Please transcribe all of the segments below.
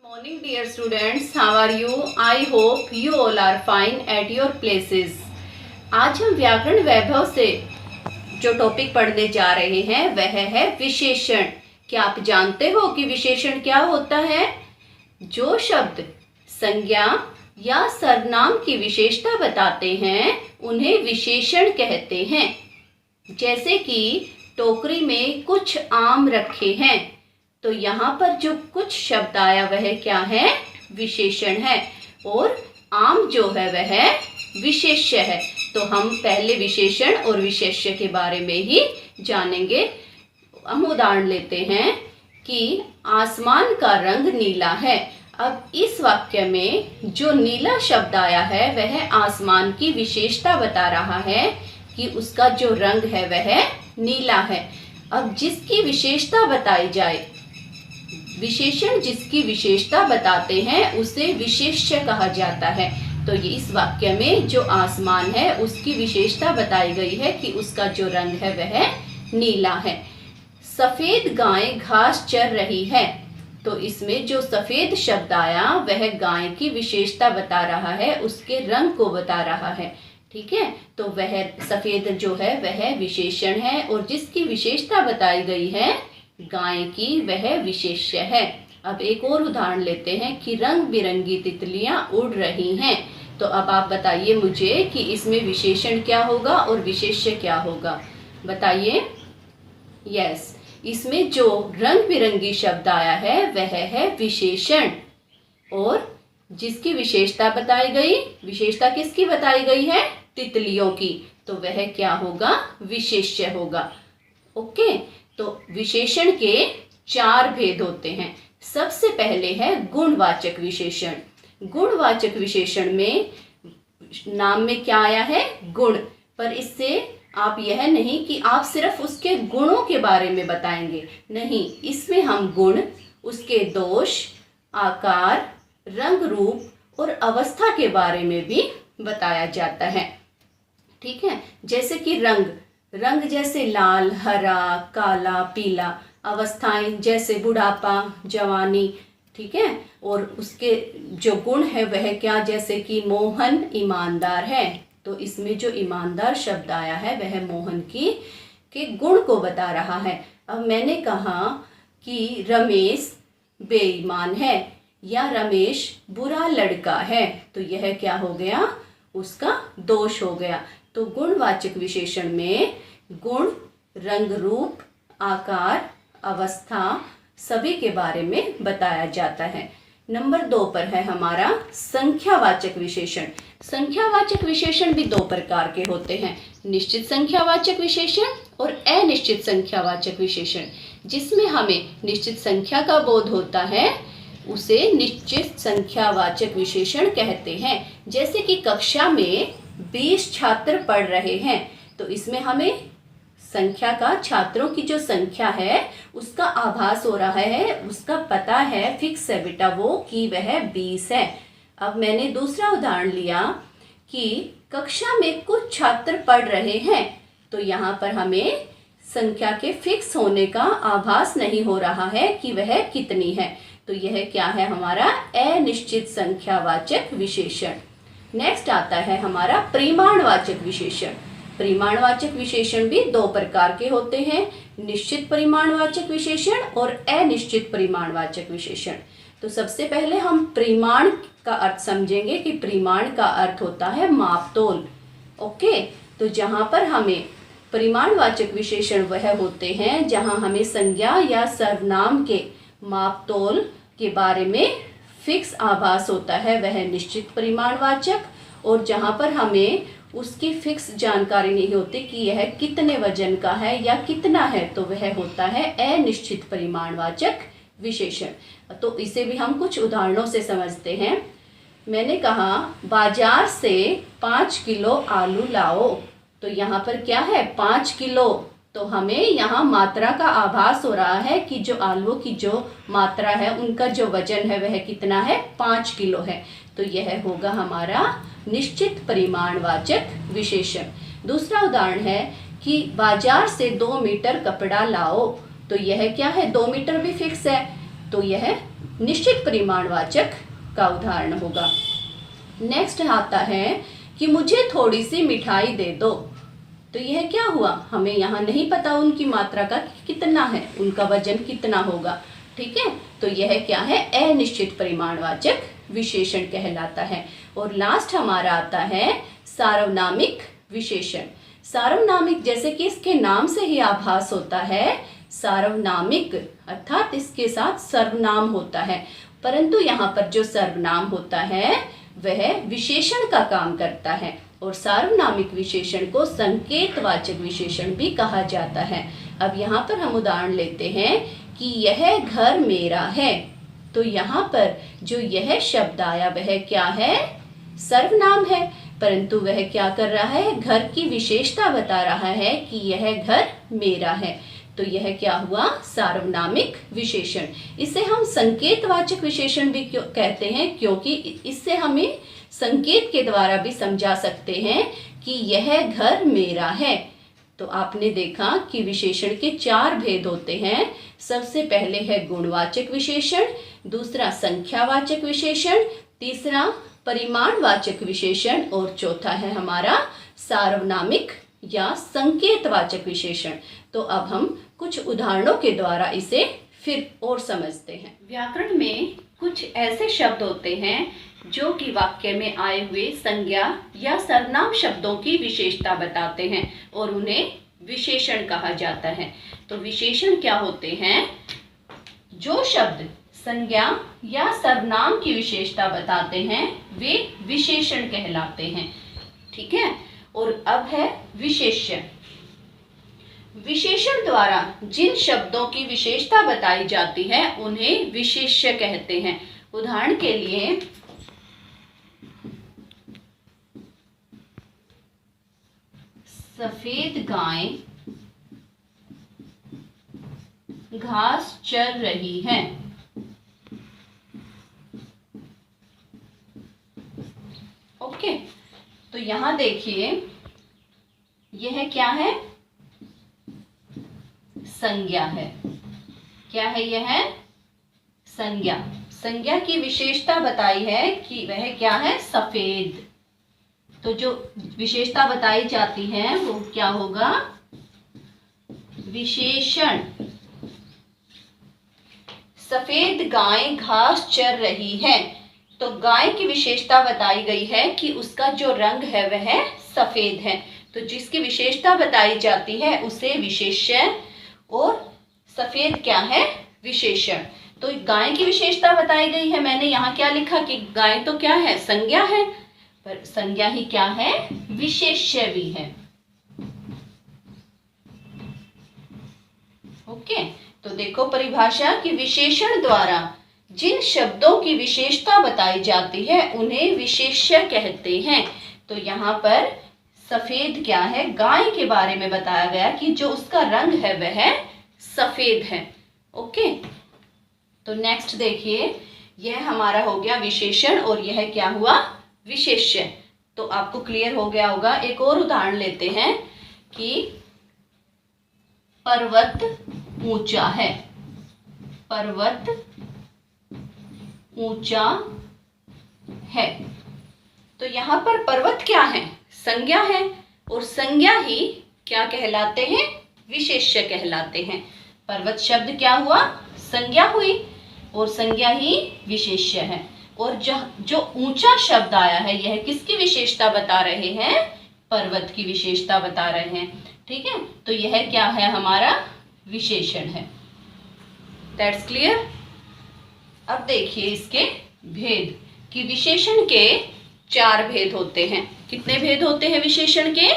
Morning dear students, how are you? I hope you all are fine at your places. आज हम व्याकरण वैभव से जो टॉपिक पढ़ने जा रहे हैं वह है विशेषण। क्या आप जानते हो कि विशेषण क्या होता है? जो शब्द संज्ञा या सर्वनाम की विशेषता बताते हैं उन्हें विशेषण कहते हैं। जैसे कि टोकरी में कुछ आम रखे हैं, तो यहाँ पर जो कुछ शब्द आया वह क्या है? विशेषण है। और आम जो है वह विशेष्य है। तो हम पहले विशेषण और विशेष्य के बारे में ही जानेंगे। हम उदाहरण लेते हैं कि आसमान का रंग नीला है। अब इस वाक्य में जो नीला शब्द आया है वह आसमान की विशेषता बता रहा है कि उसका जो रंग है वह नीला है। अब जिसकी विशेषता बताई जाए, विशेषण जिसकी विशेषता बताते हैं उसे विशेष्य कहा जाता है। तो ये इस वाक्य में जो आसमान है उसकी विशेषता बताई गई है कि उसका जो रंग है वह नीला है। सफेद गाय घास चर रही है। तो इसमें जो सफेद शब्द आया वह गाय की विशेषता बता रहा है, उसके रंग को बता रहा है। ठीक है, तो वह सफेद जो है वह विशेषण है और जिसकी विशेषता बताई गई है गाय की वह विशेष्य है। अब एक और उदाहरण लेते हैं कि रंग बिरंगी तितलियां उड़ रही हैं। तो अब आप बताइए मुझे कि इसमें विशेषण क्या होगा और विशेष्य क्या होगा, बताइए। यस, इसमें जो रंग बिरंगी शब्द आया है वह है विशेषण और जिसकी विशेषता बताई गई, विशेषता किसकी बताई गई है? तितलियों की। तो वह क्या होगा? विशेष्य होगा। ओके, तो विशेषण के चार भेद होते हैं। सबसे पहले है गुणवाचक विशेषण। गुणवाचक विशेषण में नाम में क्या आया है? गुण। पर इससे आप यह नहीं कि आप सिर्फ उसके गुणों के बारे में बताएंगे, नहीं, इसमें हम गुण, उसके दोष, आकार, रंग, रूप और अवस्था के बारे में भी बताया जाता है। ठीक है, जैसे कि रंग, रंग जैसे लाल, हरा, काला, पीला। अवस्थाएं जैसे बुढ़ापा, जवानी। ठीक है, और उसके जो गुण है वह क्या? जैसे कि मोहन ईमानदार है। तो इसमें जो ईमानदार शब्द आया है वह मोहन के गुण को बता रहा है। अब मैंने कहा कि रमेश बेईमान है या रमेश बुरा लड़का है, तो यह क्या हो गया? उसका दोष हो गया। तो गुणवाचक विशेषण में गुण, रंग, रूप, आकार, अवस्था सभी के बारे में बताया जाता है। नंबर 2 पर है हमारा संख्यावाचक विशेषण। संख्यावाचक विशेषण भी 2 प्रकार के होते हैं, निश्चित संख्यावाचक विशेषण और अनिश्चित संख्यावाचक विशेषण। जिसमें हमें निश्चित संख्या का बोध होता है उसे निश्चित संख्यावाचक विशेषण कहते हैं। जैसे कि कक्षा में 20 छात्र पढ़ रहे हैं, तो इसमें हमें संख्या का, छात्रों की जो संख्या है उसका आभास हो रहा है, उसका पता है, फिक्स है बेटा वो कि वह 20 है। अब मैंने दूसरा उदाहरण लिया कि कक्षा में कुछ छात्र पढ़ रहे हैं, तो यहाँ पर हमें संख्या के फिक्स होने का आभास नहीं हो रहा है कि वह कितनी है। तो यह क्या है? हमारा अनिश्चित संख्यावाचक विशेषण। नेक्स्ट आता है हमारा परिमाणवाचक विशेषण। परिमाणवाचक विशेषण भी 2 प्रकार के होते हैं, निश्चित परिमाणवाचक विशेषण और अनिश्चित परिमाणवाचक विशेषण। तो सबसे पहले हम परिमाण का अर्थ समझेंगे कि परिमाण का अर्थ होता है मापतोल। ओके, तो जहां पर हमें परिमाणवाचक विशेषण वह होते हैं जहां हमें संज्ञा या सर्वनाम के मापतोल के बारे में फिक्स आभास होता है वह निश्चित परिमाणवाचक, और जहां पर हमें उसकी फिक्स जानकारी नहीं होती कि यह कितने वजन का है या कितना है, तो वह होता है अनिश्चित परिमाणवाचक विशेषण। तो इसे भी हम कुछ उदाहरणों से समझते हैं। मैंने कहा बाजार से 5 किलो आलू लाओ। तो यहाँ पर क्या है? 5 किलो। तो हमें यहाँ मात्रा का आभास हो रहा है कि जो आलू की जो मात्रा है उनका जो वजन है वह कितना है? 5 किलो है। तो यह होगा हमारा निश्चित परिमाणवाचक विशेषण। दूसरा उदाहरण है कि बाजार से 2 मीटर कपड़ा लाओ। तो यह क्या है? 2 मीटर भी फिक्स है। तो यह निश्चित परिमाणवाचक का उदाहरण होगा। नेक्स्ट आता है कि मुझे थोड़ी सी मिठाई दे दो। तो यह क्या हुआ, हमें यहाँ नहीं पता उनकी मात्रा का कितना है, उनका वजन कितना होगा। ठीक है, तो यह क्या है, अनिश्चित परिमाणवाचक विशेषण कहलाता है। और लास्ट हमारा आता है सार्वनामिक विशेषण। सार्वनामिक, जैसे कि इसके नाम से ही आभास होता है, सार्वनामिक अर्थात इसके साथ सर्वनाम होता है, परंतु यहाँ पर जो सर्वनाम होता है वह विशेषण का काम करता है। और सार्वनामिक विशेषण को संकेतवाचक विशेषण भी कहा जाता है। अब यहाँ पर हम उदाहरण लेते हैं कि यह घर मेरा है। तो यहाँ पर जो यह शब्द आया वह क्या है, सर्वनाम है, परंतु वह क्या कर रहा है, घर की विशेषता बता रहा है कि यह घर मेरा है। तो यह क्या हुआ, सार्वनामिक विशेषण। इसे हम संकेतवाचक विशेषण भी क्यों कहते हैं, क्योंकि इससे हमें संकेत के द्वारा भी समझा सकते हैं कि यह घर मेरा है। तो आपने देखा कि विशेषण के 4 भेद होते हैं। सबसे पहले है गुणवाचक विशेषण, दूसरा संख्यावाचक विशेषण, तीसरा परिमाणवाचक विशेषण और चौथा है हमारा सार्वनामिक या संकेतवाचक विशेषण। तो अब हम कुछ उदाहरणों के द्वारा इसे फिर और समझते हैं। व्याकरण में कुछ ऐसे शब्द होते हैं जो कि वाक्य में आए हुए संज्ञा या सर्वनाम शब्दों की विशेषता बताते हैं और उन्हें विशेषण कहा जाता है। तो विशेषण क्या होते हैं, जो शब्द संज्ञा या सर्वनाम की विशेषता बताते हैं वे विशेषण कहलाते हैं। ठीक है, और अब है विशेष्य। विशेषण द्वारा जिन शब्दों की विशेषता बताई जाती है उन्हें विशेष्य कहते हैं। उदाहरण के लिए सफेद गाय घास चर रही है। ओके, तो यहां देखिए यह क्या है, संज्ञा है। क्या है यह, संज्ञा। संज्ञा की विशेषता बताई है कि वह क्या है, सफेद। तो जो विशेषता बताई जाती है वो क्या होगा, विशेषण। सफेद गाय घास चर रही है। तो गाय की विशेषता बताई गई है कि उसका जो रंग है वह सफेद है। तो जिसकी विशेषता बताई जाती है उसे विशेष्य और सफेद क्या है, विशेषण। तो गाय की विशेषता बताई गई है, मैंने यहाँ क्या लिखा कि गाय तो क्या है, संज्ञा है, पर संज्ञा ही क्या है, विशेष्य भी है। ओके, तो देखो परिभाषा कि विशेषण द्वारा जिन शब्दों की विशेषता बताई जाती है उन्हें विशेष्य कहते हैं। तो यहाँ पर सफेद क्या है, गाय के बारे में बताया गया कि जो उसका रंग है वह सफेद है। ओके, तो नेक्स्ट देखिए, यह हमारा हो गया विशेषण और यह क्या हुआ, विशेष्य। तो आपको क्लियर हो गया होगा। एक और उदाहरण लेते हैं कि पर्वत ऊंचा है। पर्वत ऊंचा है। तो यहाँ पर पर्वत क्या है, संज्ञा है, और संज्ञा ही क्या कहलाते हैं, विशेष्य कहलाते हैं। पर्वत शब्द क्या हुआ, संज्ञा हुई, और संज्ञा ही विशेष्य है। और जो ऊंचा शब्द आया है यह किसकी विशेषता बता रहे हैं, पर्वत की विशेषता बता रहे हैं। ठीक है, तो यह क्या है, हमारा विशेषण है। That's clear. अब देखिए इसके भेद कि विशेषण के 4 भेद होते हैं। कितने भेद होते हैं विशेषण के,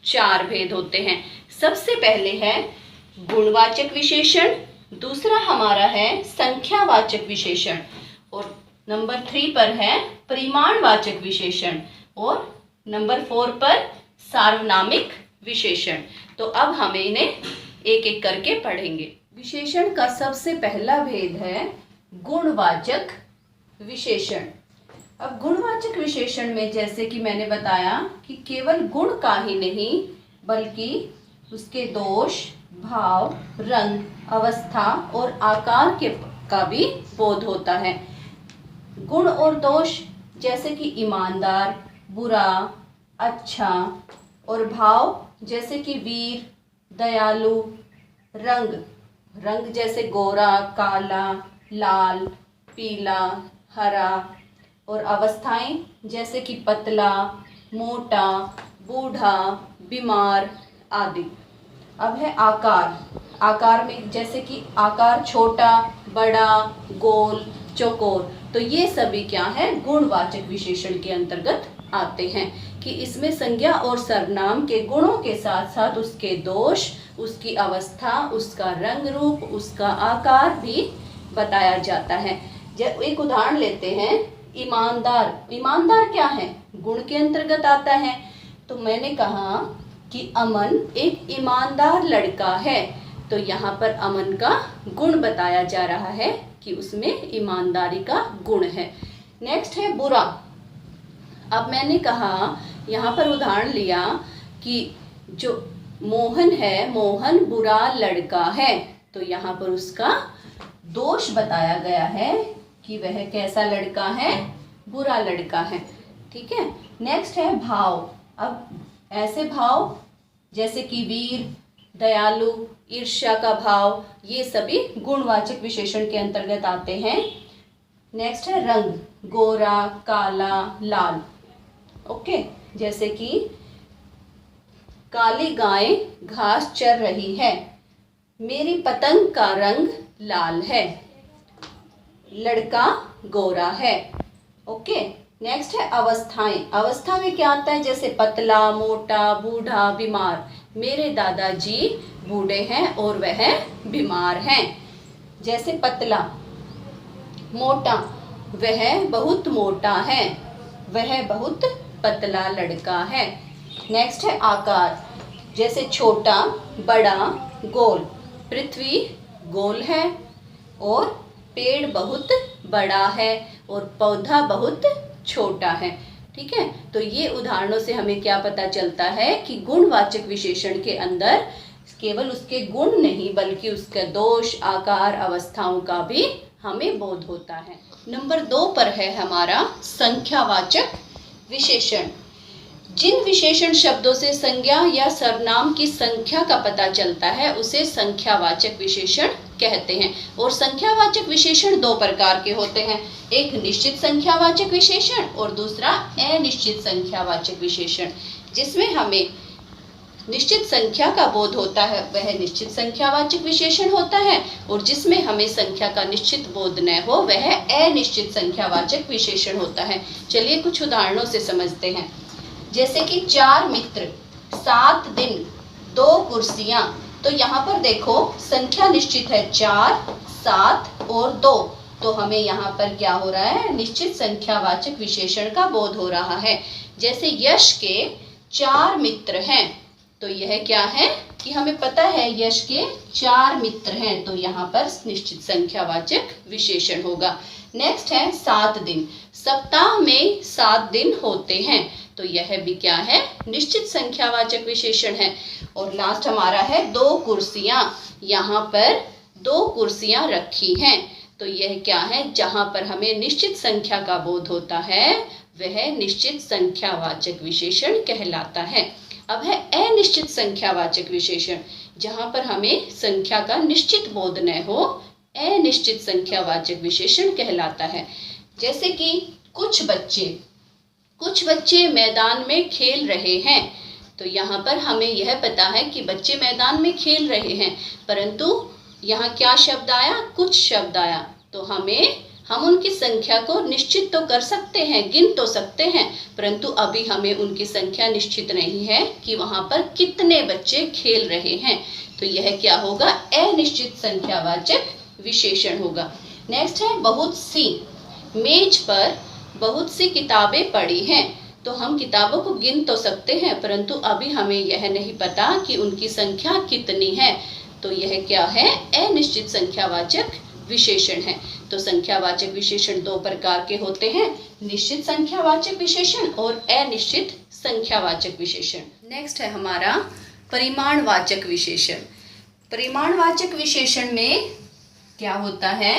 4 भेद होते हैं। सबसे पहले है गुणवाचक विशेषण, दूसरा हमारा है संख्यावाचक विशेषण, और नंबर 3 पर है परिमाणवाचक विशेषण, और नंबर 4 पर सार्वनामिक विशेषण। तो अब हम इन्हें एक एक करके पढ़ेंगे। विशेषण का सबसे पहला भेद है गुणवाचक विशेषण। अब गुणवाचक विशेषण में जैसे कि मैंने बताया कि केवल गुण का ही नहीं बल्कि उसके दोष, भाव, रंग, अवस्था और आकार का भी बोध होता है। गुण और दोष जैसे कि ईमानदार, बुरा, अच्छा, और भाव जैसे कि वीर, दयालु, रंग, रंग जैसे गोरा, काला, लाल, पीला, हरा, और अवस्थाएं जैसे कि पतला, मोटा, बूढ़ा, बीमार आदि। अब है आकार। आकार में जैसे कि आकार छोटा, बड़ा, गोल, चौकोर, तो ये सभी क्या है, गुणवाचक विशेषण के अंतर्गत आते हैं कि इसमें संज्ञा और सर्वनाम के गुणों के साथ साथ उसके दोष, उसकी अवस्था, उसका रंग रूप, उसका आकार भी बताया जाता है। जब एक उदाहरण लेते हैं, ईमानदार। ईमानदार क्या है, गुण के अंतर्गत आता है। तो मैंने कहा कि अमन एक ईमानदार लड़का है, तो यहाँ पर अमन का गुण बताया जा रहा है कि उसमें ईमानदारी का गुण है। नेक्स्ट है बुरा। अब मैंने कहा, यहाँ पर उदाहरण लिया कि जो मोहन है, मोहन बुरा लड़का है, तो यहाँ पर उसका दोष बताया गया है कि वह कैसा लड़का है, बुरा लड़का है। ठीक है। नेक्स्ट है भाव। अब ऐसे भाव जैसे कि वीर, दयालु, ईर्ष्या का भाव, ये सभी गुणवाचक विशेषण के अंतर्गत आते हैं। नेक्स्ट है रंग, गोरा, काला, लाल। ओके, जैसे कि काली गाय घास चर रही है, मेरी पतंग का रंग लाल है, लड़का गोरा है। ओके। नेक्स्ट है अवस्थाएं। अवस्था में क्या आता है, जैसे पतला, मोटा, बूढ़ा, बीमार। मेरे दादाजी बूढ़े हैं और वह बीमार हैं। जैसे पतला, मोटा, वह बहुत मोटा है, वह बहुत पतला लड़का है। नेक्स्ट है आकार, जैसे छोटा, बड़ा, गोल। पृथ्वी गोल है और पेड़ बहुत बड़ा है और पौधा बहुत छोटा है। ठीक है। तो ये उदाहरणों से हमें क्या पता चलता है कि गुणवाचक विशेषण के अंदर केवल उसके गुण नहीं बल्कि उसके दोष, आकार, अवस्थाओं का भी हमें बोध होता है। नंबर 2 पर है हमारा संख्यावाचक विशेषण। जिन विशेषण शब्दों से संज्ञा या सर्वनाम की संख्या का पता चलता है उसे संख्यावाचक विशेषण कहते हैं। और संख्यावाचक विशेषण 2 प्रकार के होते हैं, एक निश्चित संख्यावाचक विशेषण और दूसरा अनिश्चित संख्यावाचक विशेषण। जिसमें हमें निश्चित संख्या का बोध होता है वह निश्चित संख्यावाचक विशेषण होता है, और जिसमें हमें संख्या का निश्चित बोध न हो वह अनिश्चित संख्यावाचक विशेषण होता है। चलिए कुछ उदाहरणों से समझते हैं। जैसे कि 4 मित्र, 7 दिन, 2 कुर्सियां। तो यहाँ पर देखो संख्या निश्चित है 4, 7 और 2, तो हमें यहाँ पर क्या हो रहा है, निश्चित संख्यावाचक विशेषण का बोध हो रहा है। जैसे यश के 4 मित्र हैं, तो यह क्या है कि हमें पता है यश के 4 मित्र हैं, तो यहाँ पर निश्चित संख्यावाचक विशेषण होगा। नेक्स्ट है 7 दिन। सप्ताह में 7 दिन होते हैं, तो यह भी क्या है, निश्चित संख्यावाचक विशेषण है। और लास्ट हमारा है 2 कुर्सियां। यहाँ पर 2 कुर्सियां रखी हैं, तो यह क्या है, जहां पर हमें निश्चित संख्या का बोध होता है वह निश्चित संख्यावाचक विशेषण कहलाता है। अब है अनिश्चित संख्यावाचक विशेषण, जहां पर हमें संख्या का निश्चित बोध न हो, अनिश्चित संख्यावाचक विशेषण कहलाता है। जैसे कि कुछ बच्चे मैदान में खेल रहे हैं, तो यहाँ पर हमें यह पता है कि बच्चे मैदान में खेल रहे हैं, परंतु यहाँ क्या शब्द आया, कुछ शब्द आया, तो हम उनकी संख्या को निश्चित तो कर सकते हैं, गिन तो सकते हैं, परंतु अभी हमें उनकी संख्या निश्चित नहीं है कि वहाँ पर कितने बच्चे खेल रहे हैं, तो यह क्या होगा, अनिश्चित संख्यावाचक विशेषण होगा। नेक्स्ट है बहुत सी। मेज पर बहुत सी किताबें पड़ी हैं, तो हम किताबों को गिन तो सकते हैं, परंतु अभी हमें यह नहीं पता कि उनकी संख्या कितनी है, तो यह क्या है, अनिश्चित संख्यावाचक विशेषण है। तो संख्यावाचक विशेषण 2 प्रकार के होते हैं, निश्चित संख्यावाचक विशेषण और अनिश्चित संख्यावाचक विशेषण। नेक्स्ट है हमारा परिमाणवाचक विशेषण। परिमाणवाचक विशेषण में क्या होता है,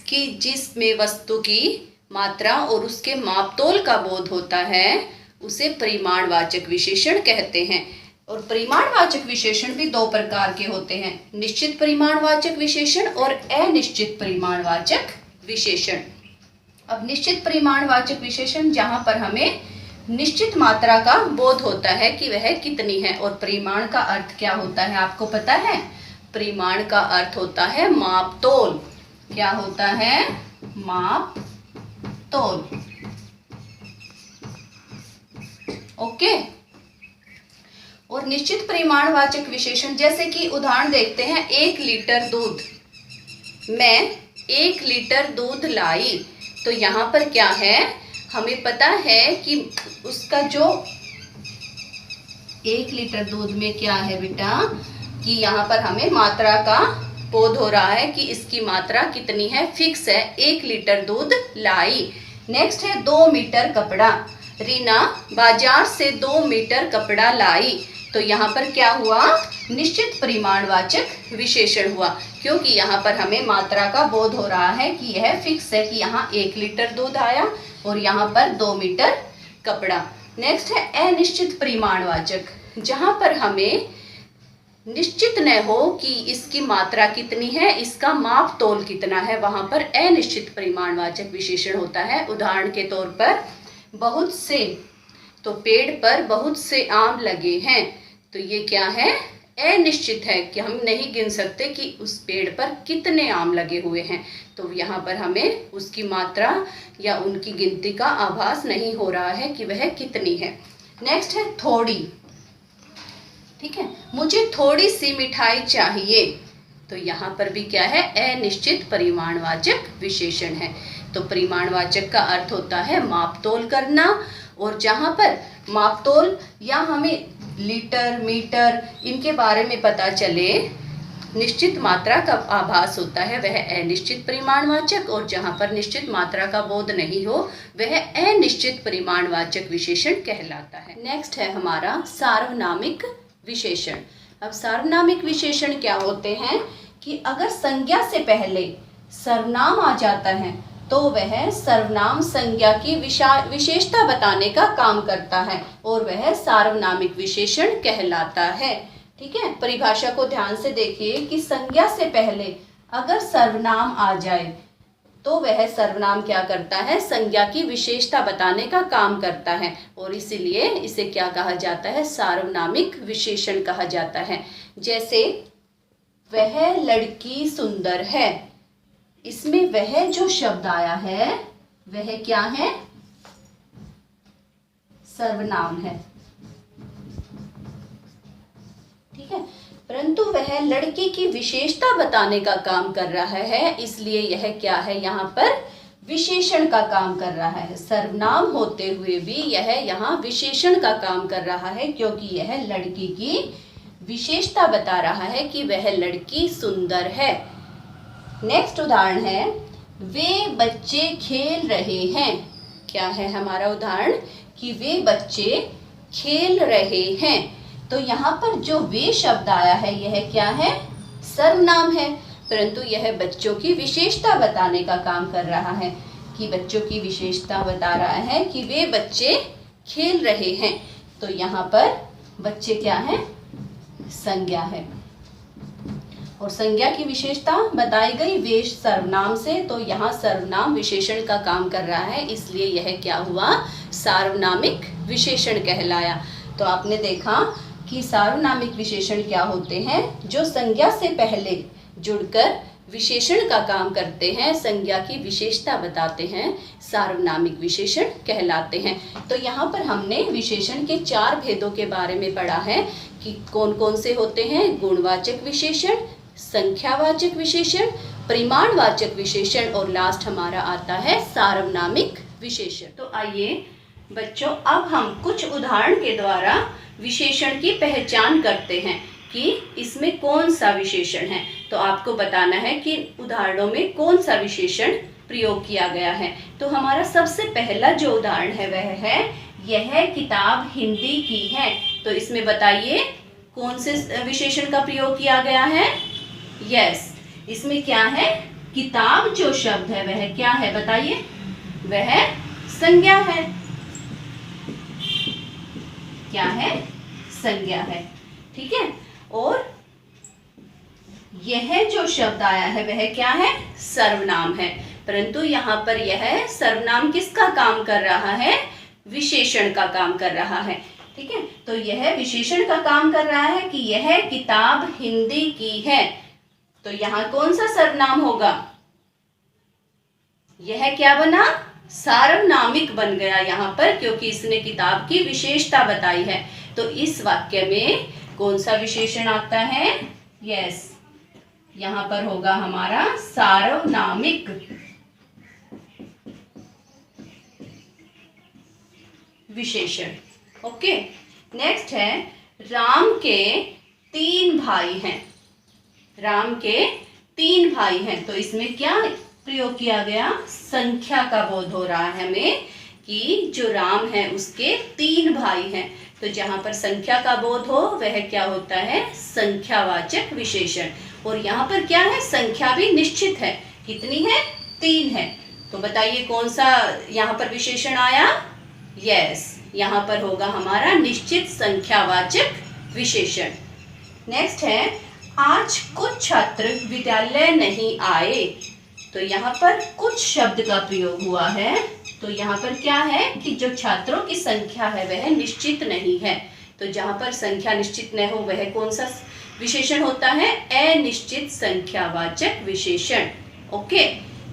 कि जिसमें वस्तु की मात्रा और उसके मापतोल का बोध होता है उसे परिमाणवाचक विशेषण कहते हैं। और परिमाणवाचक विशेषण भी दो प्रकार के होते हैं, निश्चित परिमाणवाचक विशेषण और अनिश्चित परिमाणवाचक विशेषण। अब निश्चित परिमाणवाचक विशेषण जहां पर हमें निश्चित मात्रा का बोध होता है कि वह कितनी है। और परिमाण का अर्थ क्या होता है आपको पता है? परिमाण का अर्थ होता है मापतोल। क्या होता है? मापतोल। ओके। और निश्चित परिमाणवाचक विशेषण जैसे कि उदाहरण देखते हैं, 1 लीटर दूध। मैं 1 लीटर दूध लाई, तो यहाँ पर क्या है, हमें पता है कि उसका जो 1 लीटर दूध में क्या है बेटा, कि यहाँ पर हमें मात्रा का बोध हो रहा है कि इसकी मात्रा कितनी है, फिक्स है, 1 लीटर दूध लाई। नेक्स्ट है 2 मीटर कपड़ा। रीना बाजार से 2 मीटर कपड़ा लाई, तो यहाँ पर क्या हुआ, निश्चित परिमाणवाचक विशेषण हुआ, क्योंकि यहाँ पर हमें मात्रा का बोध हो रहा है कि यह फिक्स है कि यहाँ 1 लीटर दूध आया और यहाँ पर 2 मीटर कपड़ा। नेक्स्ट है अनिश्चित परिमाणवाचक, जहाँ पर हमें निश्चित न हो कि इसकी मात्रा कितनी है, इसका माप तोल कितना है, वहाँ पर अनिश्चित परिमाणवाचक विशेषण होता है। उदाहरण के तौर पर बहुत से, तो पेड़ पर बहुत से आम लगे हैं, तो ये क्या है, अनिश्चित है कि हम नहीं गिन सकते कि उस पेड़ पर कितने आम लगे हुए हैं, तो यहाँ पर हमें उसकी मात्रा या उनकी गिनती का आभास नहीं हो रहा है कि वह कितनी है। नेक्स्ट है थोड़ी। ठीक है, मुझे थोड़ी सी मिठाई चाहिए, तो यहाँ पर भी क्या है, अनिश्चित परिमाणवाचक विशेषण है। तो परिमाणवाचक का अर्थ होता है मापतोल करना, और जहाँ पर मापतोल या हमें लीटर, मीटर इनके बारे में पता चले, निश्चित मात्रा का आभास होता है, वह अनिश्चित परिमाणवाचक, और जहाँ पर निश्चित मात्रा का बोध नहीं हो वह अनिश्चित परिमाणवाचक विशेषण कहलाता है। नेक्स्ट है हमारा सार्वनामिक विशेषण। अब सार्वनामिक विशेषण क्या होते हैं कि अगर संज्ञा से पहले सर्वनाम आ जाता है तो वह सर्वनाम संज्ञा की विशेषता बताने का काम करता है और वह सार्वनामिक विशेषण कहलाता है। ठीक है, परिभाषा को ध्यान से देखिए कि संज्ञा से पहले अगर सर्वनाम आ जाए तो वह सर्वनाम क्या करता है, संज्ञा की विशेषता बताने का काम करता है, और इसीलिए इसे क्या कहा जाता है, सार्वनामिक विशेषण कहा जाता है। जैसे वह लड़की सुंदर है, इसमें वह जो शब्द आया है वह क्या है, सर्वनाम है। ठीक है, परंतु वह लड़की की विशेषता बताने का काम कर रहा है, इसलिए यह क्या है, यहाँ पर विशेषण का काम कर रहा है। सर्वनाम होते हुए भी यह यहाँ विशेषण का काम कर रहा है, क्योंकि यह लड़की की विशेषता बता रहा है कि वह लड़की सुंदर है। नेक्स्ट उदाहरण है, वे बच्चे खेल रहे हैं। क्या है हमारा उदाहरण, कि वे बच्चे खेल रहे हैं, तो यहाँ पर जो वे शब्द आया है यह क्या है, सर्वनाम है, परंतु यह बच्चों की विशेषता बताने का काम कर रहा है, कि बच्चों की विशेषता बता रहा है कि वे बच्चे खेल रहे हैं, तो यहाँ पर बच्चे क्या है, संज्ञा है, और संज्ञा की विशेषता बताई गई वे सर्वनाम से, तो यहाँ सर्वनाम विशेषण का काम कर रहा है, इसलिए यह क्या हुआ, सार्वनामिक विशेषण कहलाया। तो आपने देखा कि सार्वनामिक विशेषण क्या होते हैं, जो संज्ञा से पहले जुड़कर विशेषण का काम करते हैं, संज्ञा की विशेषता बताते हैं, सार्वनामिक विशेषण कहलाते हैं। तो यहाँ पर हमने विशेषण के 4 भेदों के बारे में पढ़ा है कि कौन कौन से होते हैं, गुणवाचक विशेषण, संख्यावाचक विशेषण, परिमाणवाचक विशेषण, और लास्ट हमारा आता है सार्वनामिक विशेषण। तो आइए बच्चों, अब हम कुछ उदाहरण के द्वारा विशेषण की पहचान करते हैं कि इसमें कौन सा विशेषण है। तो आपको बताना है कि उदाहरणों में कौन सा विशेषण प्रयोग किया गया है। तो हमारा सबसे पहला जो उदाहरण है वह है, यह किताब हिंदी की है। तो इसमें बताइए कौन से विशेषण का प्रयोग किया गया है। यस, इसमें क्या है, किताब जो शब्द है वह क्या है बताइए? वह संज्ञा है। क्या है? संज्ञा है। ठीक है। और यह जो शब्द आया है वह क्या है? सर्वनाम है। परंतु यहाँ पर यह सर्वनाम किसका काम कर रहा है? विशेषण का काम कर रहा है। ठीक है। तो यह विशेषण का काम कर रहा है कि यह किताब हिंदी की है। तो यहाँ कौन सा सर्वनाम होगा? यह क्या बना? सार्वनामिक बन गया यहाँ पर, क्योंकि इसने किताब की विशेषता बताई है। तो इस वाक्य में कौन सा विशेषण आता है? यस, यहाँ पर होगा हमारा सार्वनामिक विशेषण। ओके। नेक्स्ट है राम के 3 भाई हैं। राम के 3 भाई हैं। तो इसमें क्या प्रयोग किया गया? संख्या का बोध हो रहा है हमें कि जो राम है उसके 3 भाई हैं। तो जहां पर संख्या का बोध हो वह क्या होता है? संख्यावाचक विशेषण। और यहाँ पर क्या है? संख्या भी निश्चित है। कितनी है? 3 है। तो बताइए कौन सा यहाँ पर विशेषण आया? यस, यहाँ पर होगा हमारा निश्चित संख्यावाचक विशेषण। नेक्स्ट है आज कुछ छात्र विद्यालय नहीं आए। तो यहाँ पर कुछ शब्द का प्रयोग हुआ है। तो यहाँ पर क्या है कि जो छात्रों की संख्या है वह निश्चित नहीं है। तो जहाँ पर संख्या निश्चित न हो वह कौन सा विशेषण होता है? अनिश्चित संख्यावाचक विशेषण। ओके।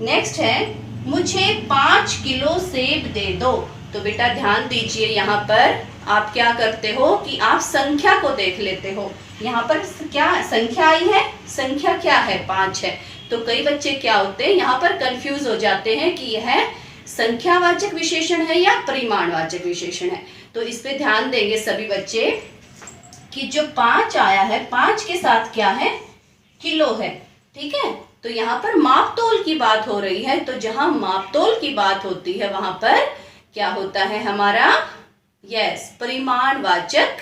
नेक्स्ट है मुझे 5 किलो सेब दे दो। तो बेटा ध्यान दीजिए, यहाँ पर आप क्या करते हो कि आप संख्या को देख लेते हो। यहाँ पर क्या संख्या आई है? संख्या क्या है? 5 है। तो कई बच्चे क्या होते हैं यहाँ पर कंफ्यूज हो जाते हैं कि यह संख्यावाचक विशेषण है या परिमाणवाचक विशेषण है। तो इस पे ध्यान देंगे सभी बच्चे कि जो 5 आया है 5 के साथ क्या है? किलो है। ठीक है। तो यहाँ पर मापतोल की बात हो रही है। तो जहां मापतोल की बात होती है वहां पर क्या होता है हमारा? यस, परिमाणवाचक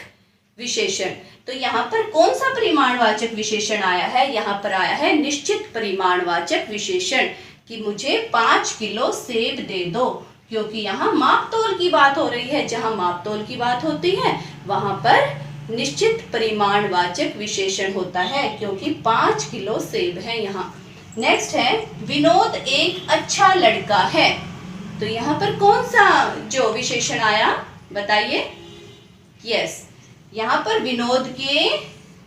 विशेषण। तो यहाँ पर कौन सा परिमाणवाचक विशेषण आया है? यहाँ पर आया है निश्चित परिमाणवाचक विशेषण कि मुझे 5 किलो सेब दे दो, क्योंकि यहाँ मापतोल की बात हो रही है। जहां मापतोल की बात होती है वहां पर निश्चित परिमाणवाचक विशेषण होता है, क्योंकि 5 किलो सेब है यहाँ। नेक्स्ट है विनोद एक अच्छा लड़का है। तो यहाँ पर कौन सा जो विशेषण आया बताइए? यस, यहाँ पर विनोद के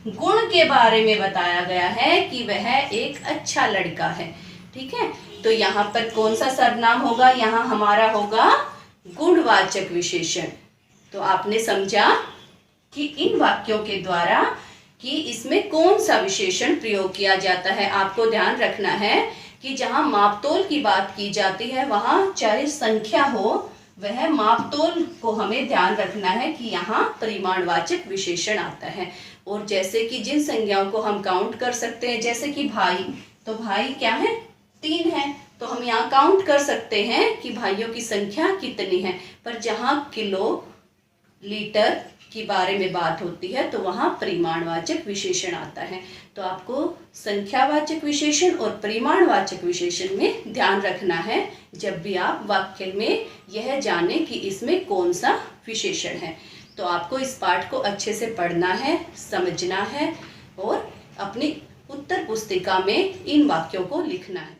गुण के बारे में बताया गया है कि वह एक अच्छा लड़का है। ठीक है। तो यहाँ पर कौन सा सर्वनाम होगा? यहाँ हमारा होगा गुणवाचक विशेषण। तो आपने समझा कि इन वाक्यों के द्वारा कि इसमें कौन सा विशेषण प्रयोग किया जाता है। आपको ध्यान रखना है कि जहां मापतोल की बात की जाती है वहां चाहे संख्या हो, वह मापतोल को हमें ध्यान रखना है कि यहाँ परिमाणवाचक विशेषण आता है। और जैसे कि जिन संज्ञाओं को हम काउंट कर सकते हैं, जैसे कि भाई, तो भाई क्या है? 3 है। तो हम यहाँ काउंट कर सकते हैं कि भाइयों की संख्या कितनी है। पर जहाँ किलो, लीटर के बारे में बात होती है तो वहाँ परिमाणवाचक विशेषण आता है। तो आपको संख्यावाचक विशेषण और परिमाणवाचक विशेषण में ध्यान रखना है जब भी आप वाक्य में यह जाने कि इसमें कौन सा विशेषण है। तो आपको इस पाठ को अच्छे से पढ़ना है, समझना है और अपनी उत्तर पुस्तिका में इन वाक्यों को लिखना है।